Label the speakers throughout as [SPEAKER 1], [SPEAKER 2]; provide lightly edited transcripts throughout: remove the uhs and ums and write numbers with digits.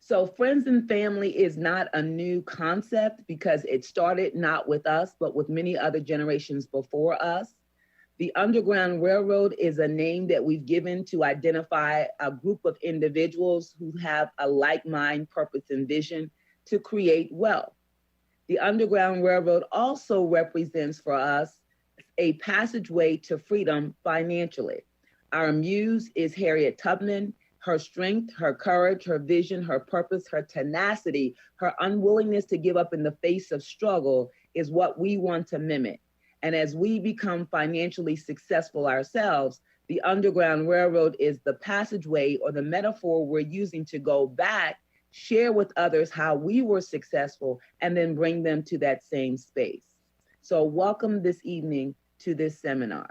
[SPEAKER 1] So friends and family is not a new concept because it started not with us, but with many other generations before us. The Underground Railroad is a name that we've given to identify a group of individuals who have a like mind, purpose, and vision to create wealth. The Underground Railroad also represents for us a passageway to freedom financially. Our muse is Harriet Tubman. Her strength, her courage, her vision, her purpose, her tenacity, her unwillingness to give up in the face of struggle is what we want to mimic. And as we become financially successful ourselves, the Underground Railroad is the passageway or the metaphor we're using to go back, share with others how we were successful, and then bring them to that same space. So welcome this evening to this seminar.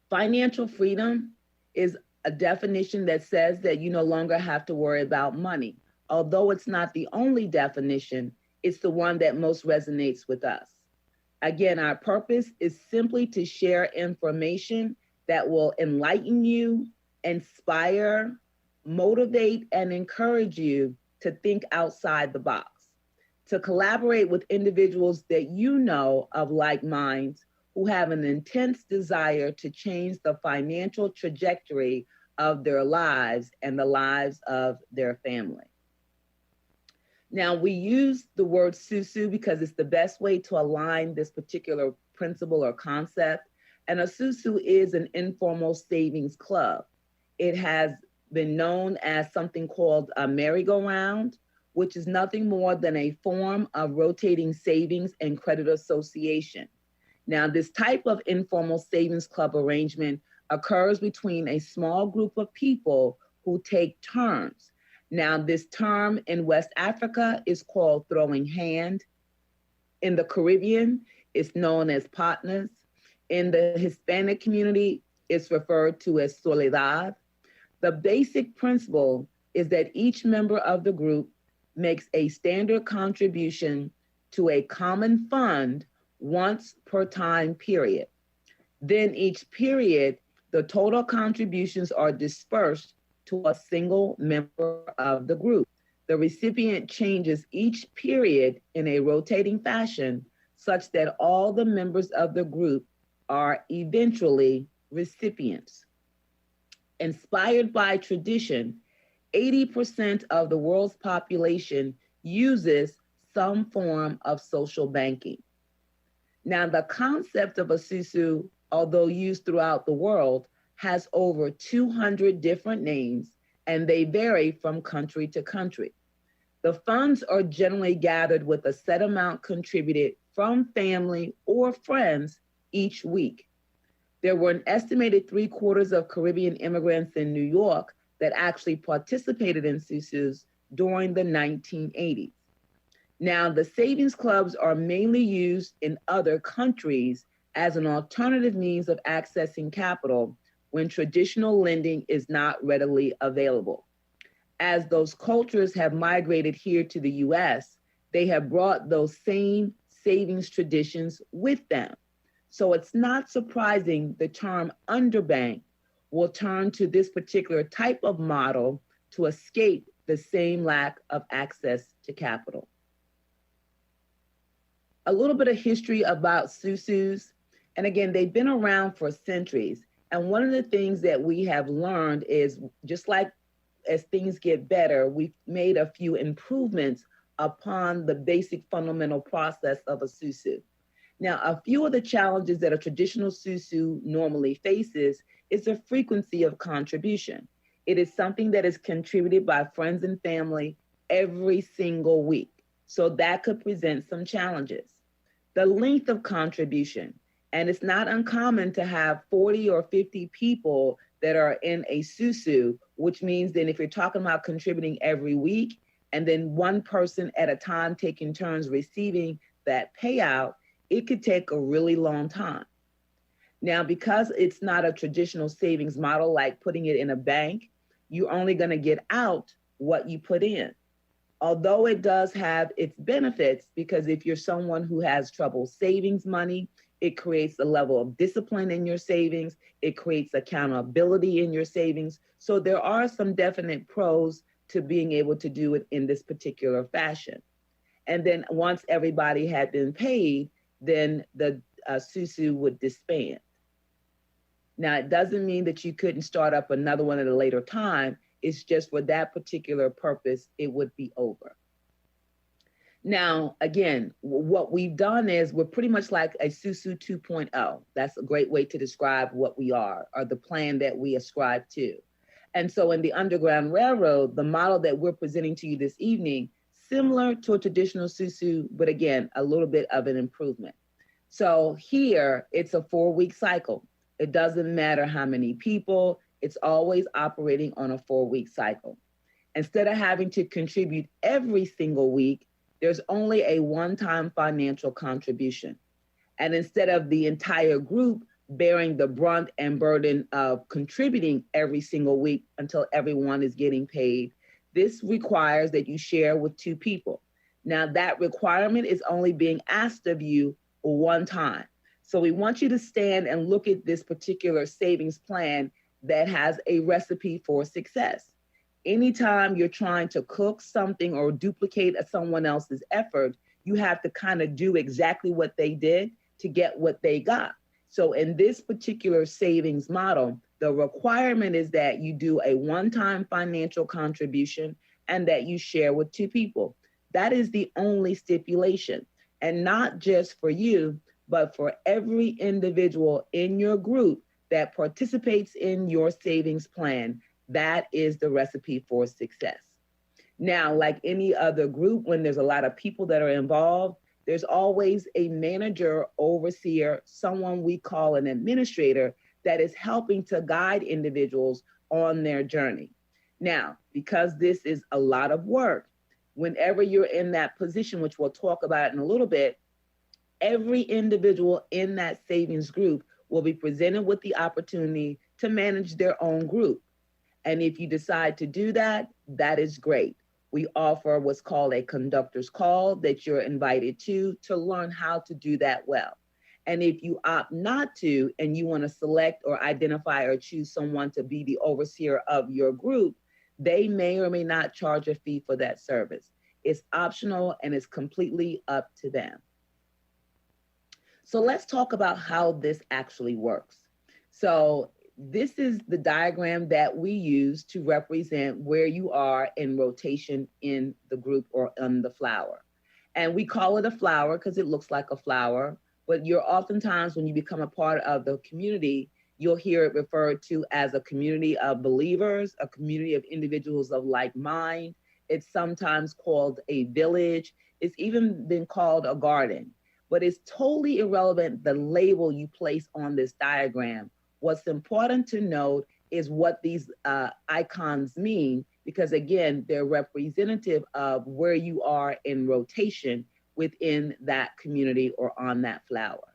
[SPEAKER 1] Financial freedom is a definition that says that you no longer have to worry about money. Although it's not the only definition, it's the one that most resonates with us. Again, our purpose is simply to share information that will enlighten you, inspire, motivate, and encourage you to think outside the box, to collaborate with individuals that you know of like minds who have an intense desire to change the financial trajectory of their lives and the lives of their family. Now, we use the word Sou Sou because it's the best way to align this particular principle or concept. And a Sou Sou is an informal savings club. It has been known as something called a merry-go-round, which is nothing more than a form of rotating savings and credit association. Now, this type of informal savings club arrangement occurs between a small group of people who take turns. Now, this term in West Africa is called throwing hand. In the Caribbean, it's known as partners. In the Hispanic community, it's referred to as soledad. The basic principle is that each member of the group makes a standard contribution to a common fund once per time period. Then each period, the total contributions are dispersed to a single member of the group. The recipient changes each period in a rotating fashion such that all the members of the group are eventually recipients. Inspired by tradition, 80% of the world's population uses some form of social banking. Now, the concept of a Sou Sou, although used throughout the world, has over 200 different names, and they vary from country to country. The funds are generally gathered with a set amount contributed from family or friends each week. There were an estimated 3/4 of Caribbean immigrants in New York that actually participated in Sou Sous during the 1980s. Now, the savings clubs are mainly used in other countries as an alternative means of accessing capital when traditional lending is not readily available. As those cultures have migrated here to the US, they have brought those same savings traditions with them. So it's not surprising the term underbank will turn to this particular type of model to escape the same lack of access to capital. A little bit of history about Sou Sous. And again, they've been around for centuries. And one of the things that we have learned is just like as things get better, we've made a few improvements upon the basic fundamental process of a Sou Sou. Now, a few of the challenges that a traditional Sou Sou normally faces is the frequency of contribution. It is something that is contributed by friends and family every single week. So that could present some challenges. The length of contribution, and it's not uncommon to have 40 or 50 people that are in a Sou Sou, which means then if you're talking about contributing every week and then one person at a time taking turns receiving that payout, it could take a really long time. Now, because it's not a traditional savings model like putting it in a bank, you're only going to get out what you put in. Although it does have its benefits, because if you're someone who has trouble savings money, it creates a level of discipline in your savings. It creates accountability in your savings. So there are some definite pros to being able to do it in this particular fashion. And then once everybody had been paid, then the Sou Sou would disband. Now, it doesn't mean that you couldn't start up another one at a later time. It's just for that particular purpose, it would be over. Now, again, what we've done is we're pretty much like a Sou Sou 2.0. That's a great way to describe what we are, or the plan that we ascribe to. And so in the Underground Railroad, the model that we're presenting to you this evening, similar to a traditional Sou Sou, but again, a little bit of an improvement. So here, it's a 4-week cycle. It doesn't matter how many people, it's always operating on a 4-week cycle. Instead of having to contribute every single week, there's only a one-time financial contribution. And instead of the entire group bearing the brunt and burden of contributing every single week until everyone is getting paid, this requires that you share with 2 people. Now, that requirement is only being asked of you one time. So we want you to stand and look at this particular savings plan that has a recipe for success. Anytime you're trying to cook something or duplicate someone else's effort, you have to kind of do exactly what they did to get what they got. So in this particular savings model, the requirement is that you do a one-time financial contribution and that you share with 2 people. That is the only stipulation. And not just for you, but for every individual in your group that participates in your savings plan. That is the recipe for success. Now, like any other group, when there's a lot of people that are involved, there's always a manager, overseer, someone we call an administrator that is helping to guide individuals on their journey. Now, because this is a lot of work, whenever you're in that position, which we'll talk about in a little bit, every individual in that savings group will be presented with the opportunity to manage their own group. And if you decide to do that, that is great. We offer what's called a conductor's call that you're invited to learn how to do that well. And if you opt not to, and you want to select or identify or choose someone to be the overseer of your group, they may or may not charge a fee for that service. It's optional and it's completely up to them. So let's talk about how this actually works. So this is the diagram that we use to represent where you are in rotation in the group or on the flower. And we call it a flower because it looks like a flower, but you're oftentimes, when you become a part of the community, you'll hear it referred to as a community of believers, a community of individuals of like mind. It's sometimes called a village. It's even been called a garden, but it's totally irrelevant the label you place on this diagram. What's important to note is what these icons mean, because again, they're representative of where you are in rotation within that community or on that flower.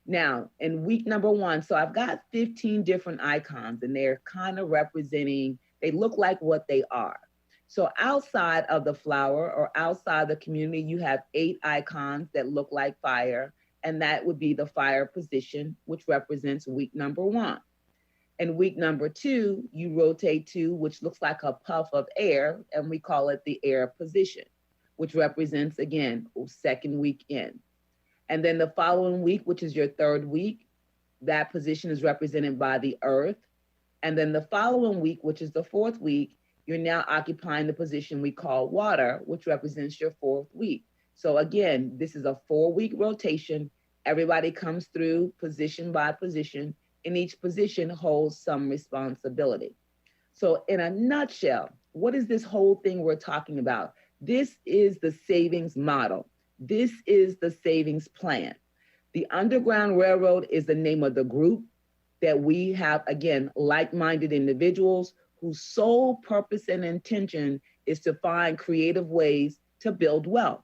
[SPEAKER 1] Now, in week number 1, so I've got 15 different icons and they're kind of representing, they look like what they are. So outside of the flower or outside the community, you have 8 icons that look like fire, and that would be the fire position, which represents week number 1. In week number 2, you rotate to, which looks like a puff of air, and we call it the air position, which represents, again, 2nd week in. And then the following week, which is your 3rd week, that position is represented by the earth. And then the following week, which is the 4th week, you're now occupying the position we call water, which represents your 4th week. So again, this is a 4-week rotation. Everybody comes through position by position, and each position holds some responsibility. So in a nutshell, what is this whole thing we're talking about? This is the savings model. This is the savings plan. The Underground Railroad is the name of the group that we have, again, like-minded individuals whose sole purpose and intention is to find creative ways to build wealth.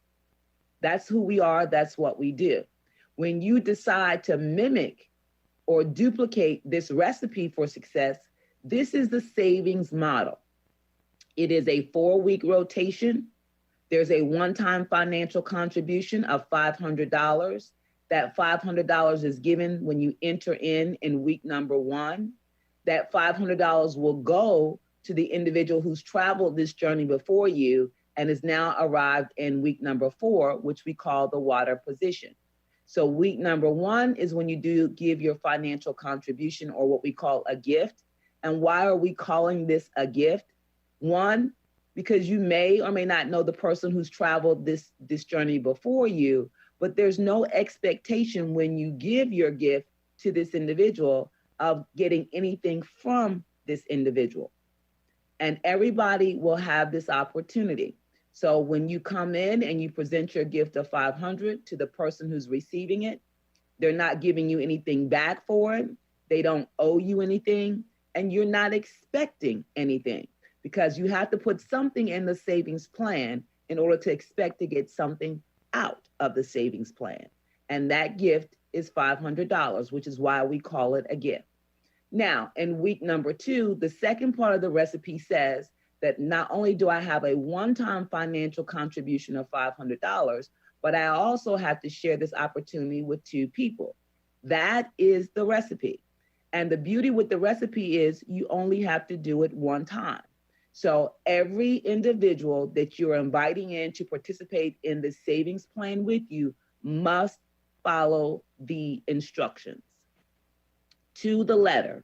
[SPEAKER 1] That's who we are, that's what we do. When you decide to mimic or duplicate this recipe for success, this is the savings model. It is a 4-week rotation. There's a one-time financial contribution of $500. That $500 is given when you enter in week number 1. That $500 will go to the individual who's traveled this journey before you and is now arrived in week number 4, which we call the water position. So week number 1 is when you do give your financial contribution, or what we call a gift. And why are we calling this a gift? One, because you may or may not know the person who's traveled this journey before you, but there's no expectation when you give your gift to this individual of getting anything from this individual. And everybody will have this opportunity. So when you come in and you present your gift of $500 to the person who's receiving it, they're not giving you anything back for it. They don't owe you anything, and you're not expecting anything, because you have to put something in the savings plan in order to expect to get something out of the savings plan. And that gift is $500, which is why we call it a gift. Now, in week number 2, the second part of the recipe says that not only do I have a one-time financial contribution of $500, but I also have to share this opportunity with 2 people. That is the recipe. And the beauty with the recipe is you only have to do it one time. So every individual that you're inviting in to participate in the savings plan with you must follow the instructions to the letter.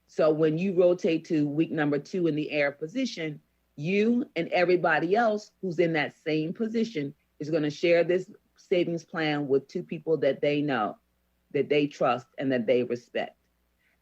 [SPEAKER 1] So when you rotate to week number 2 in the air position, you and everybody else who's in that same position is going to share this savings plan with 2 people that they know, that they trust, and that they respect.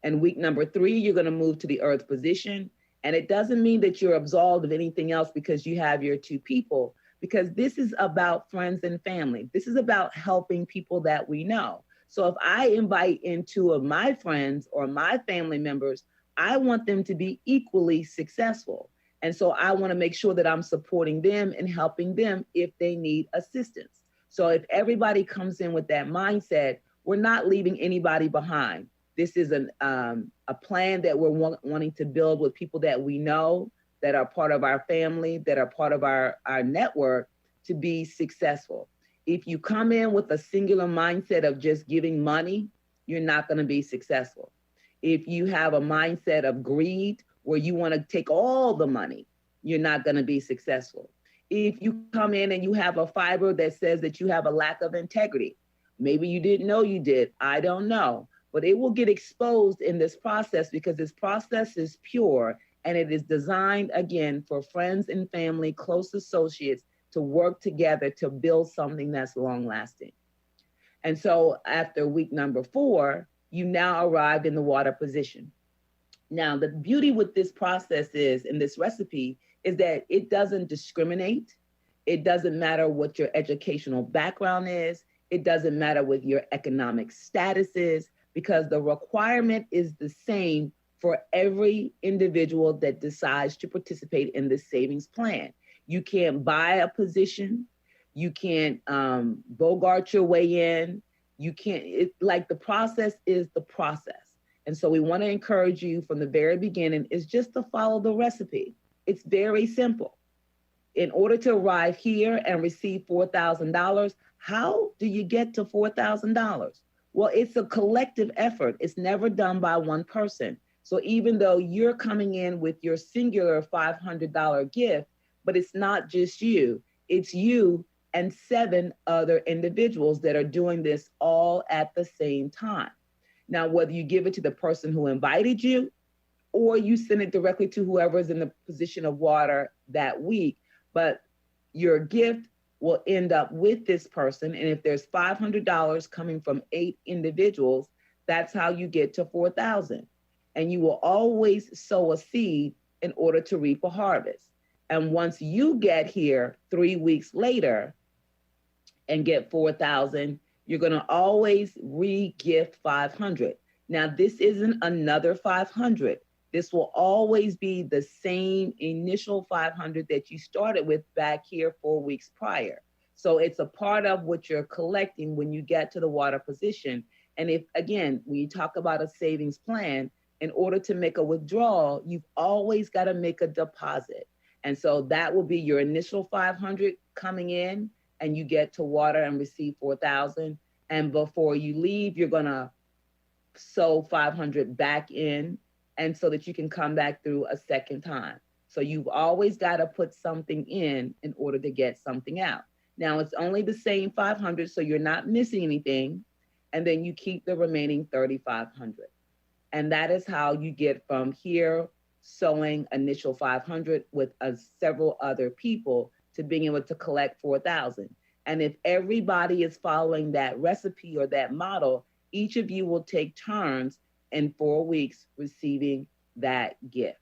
[SPEAKER 1] And week number 3, you're going to move to the earth position. And it doesn't mean that you're absolved of anything else because you have your 2 people, because this is about friends and family. This is about helping people that we know. So if I invite in 2 of my friends or my family members, I want them to be equally successful. And so I want to make sure that I'm supporting them and helping them if they need assistance. So if everybody comes in with that mindset, we're not leaving anybody behind. This is a plan that we're wanting to build with people that we know, that are part of our family, that are part of our network, to be successful. If you come in with a singular mindset of just giving money, you're not going to be successful. If you have a mindset of greed where you want to take all the money, you're not going to be successful. If you come in and you have a fiber that says that you have a lack of integrity, maybe you didn't know you did, I don't know, but it will get exposed in this process, because this process is pure and it is designed, again, for friends and family, close associates, to work together to build something that's long lasting. And so after week number 4, you now arrive in the water position. Now, the beauty with this process is, in this recipe, is that it doesn't discriminate. It doesn't matter what your educational background is. It doesn't matter what your economic status is, because the requirement is the same for every individual that decides to participate in this savings plan. You can't buy a position. You can't bogart your way in. You can't, the process is the process. And so we want to encourage you from the very beginning is just to follow the recipe. It's very simple. In order to arrive here and receive $4,000, how do you get to $4,000? Well, it's a collective effort. It's never done by one person. So even though you're coming in with your singular $500 gift, but it's not just you, it's you and 7 other individuals that are doing this all at the same time. Now, whether you give it to the person who invited you or you send it directly to whoever is in the position of water that week, but your gift will end up with this person. And if there's $500 coming from 8 individuals, that's how you get to 4,000. And you will always sow a seed in order to reap a harvest. And once you get here 3 weeks later and get 4,000, you're going to always re-gift 500. Now, this isn't another 500. This will always be the same initial 500 that you started with back here 4 weeks prior. So it's a part of what you're collecting when you get to the water position. And if, again, when you talk about a savings plan, in order to make a withdrawal, you've always got to make a deposit. And so that will be your initial 500 coming in, and you get to water and receive 4,000. And before you leave, you're going to sow 500 back in and so that you can come back through a second time. So you've always got to put something in order to get something out. Now it's only the same 500, so you're not missing anything. And then you keep the remaining 3,500. And that is how you get from here sewing initial 500 with several other people to being able to collect 4,000. And if everybody is following that recipe or that model, each of you will take turns in 4 weeks receiving that gift.